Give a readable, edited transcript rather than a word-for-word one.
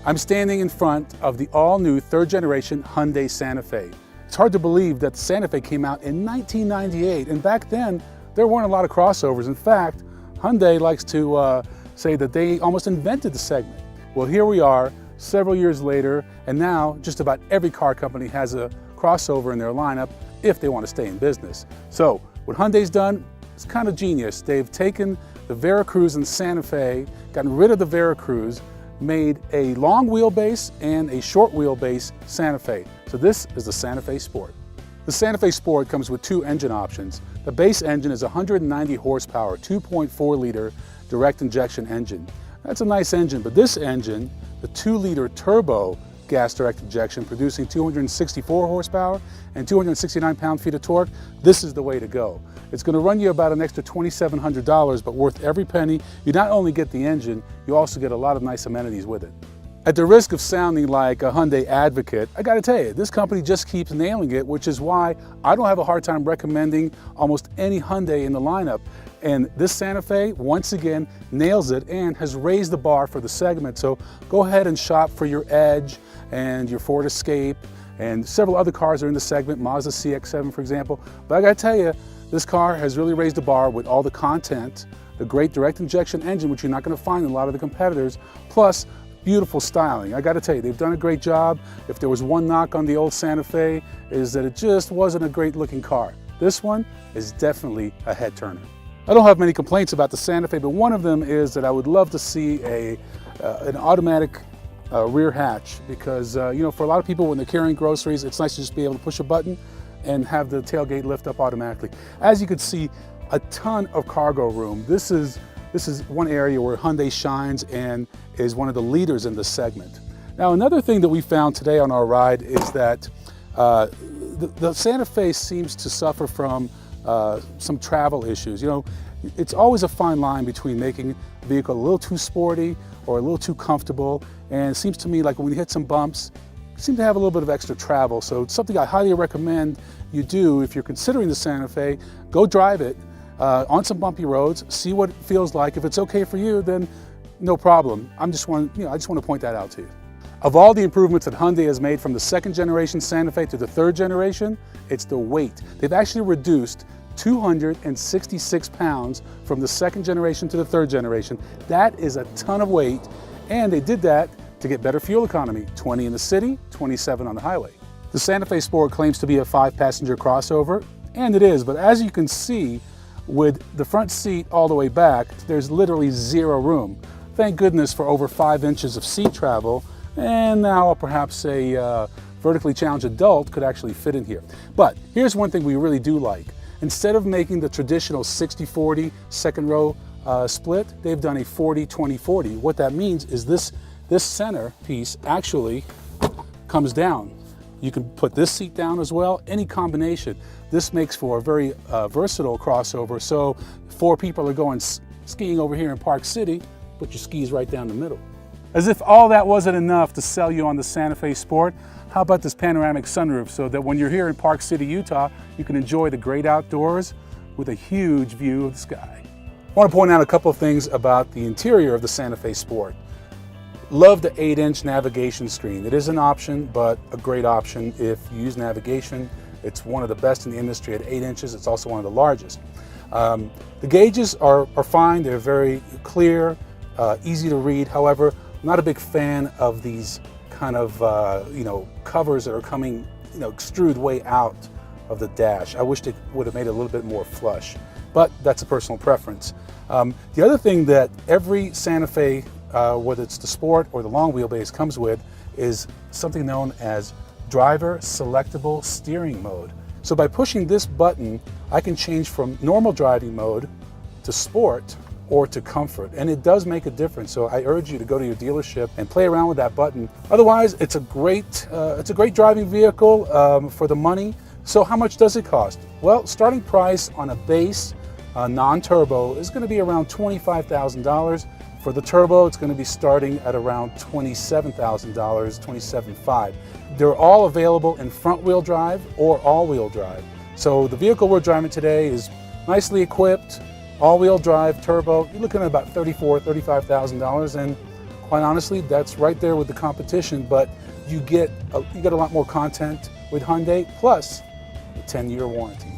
I'm standing in front of the all-new third-generation Hyundai Santa Fe. It's hard to believe that the Santa Fe came out in 1998, and back then, there weren't a lot of crossovers. In fact, Hyundai likes to say that they almost invented the segment. Well, here we are, several years later, and now just about every car company has a crossover in their lineup if they want to stay in business. So, what Hyundai's done is kind of genius. They've taken the Veracruz and Santa Fe, gotten rid of the Veracruz, made a long wheelbase and a short wheelbase Santa Fe. So this is the Santa Fe Sport. The Santa Fe Sport comes with two engine options. The base engine is 190 horsepower, 2.4 liter direct injection engine. That's a nice engine, but this engine, the 2-liter turbo gas direct injection, producing 264 horsepower and 269 pound-feet of torque, this is the way to go. It's going to run you about an extra $2,700, but worth every penny. You not only get the engine, you also get a lot of nice amenities with it. At the risk of sounding like a Hyundai advocate, I gotta tell you, this company just keeps nailing it, which is why I don't have a hard time recommending almost any Hyundai in the lineup. And this Santa Fe, once again, nails it and has raised the bar for the segment. So go ahead and shop for your Edge and your Ford Escape, and several other cars are in the segment, Mazda CX-7 for example. But I gotta tell you, this car has really raised the bar with all the content, the great direct injection engine, which you're not gonna find in a lot of the competitors, plus beautiful styling. I gotta tell you, they've done a great job. If there was one knock on the old Santa Fe, is that it just wasn't a great looking car. This one is definitely a head turner. I don't have many complaints about the Santa Fe, but one of them is that I would love to see an automatic rear hatch, because you know, for a lot of people when they're carrying groceries, it's nice to just be able to push a button and have the tailgate lift up automatically. As you can see, a ton of cargo room. This is one area where Hyundai shines and is one of the leaders in this segment. Now, another thing that we found today on our ride is that the Santa Fe seems to suffer from some travel issues. You know, it's always a fine line between making a vehicle a little too sporty or a little too comfortable, and it seems to me like when you hit some bumps, you seem to have a little bit of extra travel. So it's something I highly recommend you do if you're considering the Santa Fe. Go drive it on some bumpy roads, see what it feels like. If it's okay for you, then no problem. I just want to point that out to you. Of all the improvements that Hyundai has made from the second generation Santa Fe to the third generation, it's the weight. They've actually reduced 266 pounds from the second generation to the third generation. That is a ton of weight, and they did that to get better fuel economy, 20 in the city, 27 on the highway. The Santa Fe Sport claims to be a 5-passenger crossover, and it is, but as you can see, with the front seat all the way back, there's literally zero room. Thank goodness for over 5 inches of seat travel, and now perhaps a vertically challenged adult could actually fit in here. But here's one thing we really do like. Instead of making the traditional 60-40 second row split, they've done a 40-20-40. What that means is this center piece actually comes down. You can put this seat down as well, any combination. This makes for a very versatile crossover. So 4 people are going skiing over here in Park City, put your skis right down the middle. As if all that wasn't enough to sell you on the Santa Fe Sport, how about this panoramic sunroof, so that when you're here in Park City, Utah, you can enjoy the great outdoors with a huge view of the sky. I want to point out a couple of things about the interior of the Santa Fe Sport. Love the 8-inch navigation screen. It is an option, but a great option if you use navigation. It's one of the best in the industry at 8 inches. It's also one of the largest. The gauges are fine. They're very clear, easy to read. However, I'm not a big fan of these kind of covers that are coming extrude way out of the dash. I wish they would have made it a little bit more flush, but that's a personal preference. The other thing that every Santa Fe, whether it's the Sport or the long wheelbase, comes with is something known as driver selectable steering mode. So by pushing this button, I can change from normal driving mode to Sport or to comfort, and it does make a difference. So I urge you to go to your dealership and play around with that button. Otherwise, it's a great driving vehicle for the money. So how much does it cost? Well, starting price on a base non-turbo is going to be around $25,000. For the turbo, it's going to be starting at around $27,000, $27,500. They're all available in front-wheel drive or all-wheel drive. So the vehicle we're driving today is nicely equipped, all-wheel drive, turbo. You're looking at about $34,000, $35,000, and Quite honestly, that's right there with the competition, but you get a lot more content with Hyundai, plus a 10-year warranty.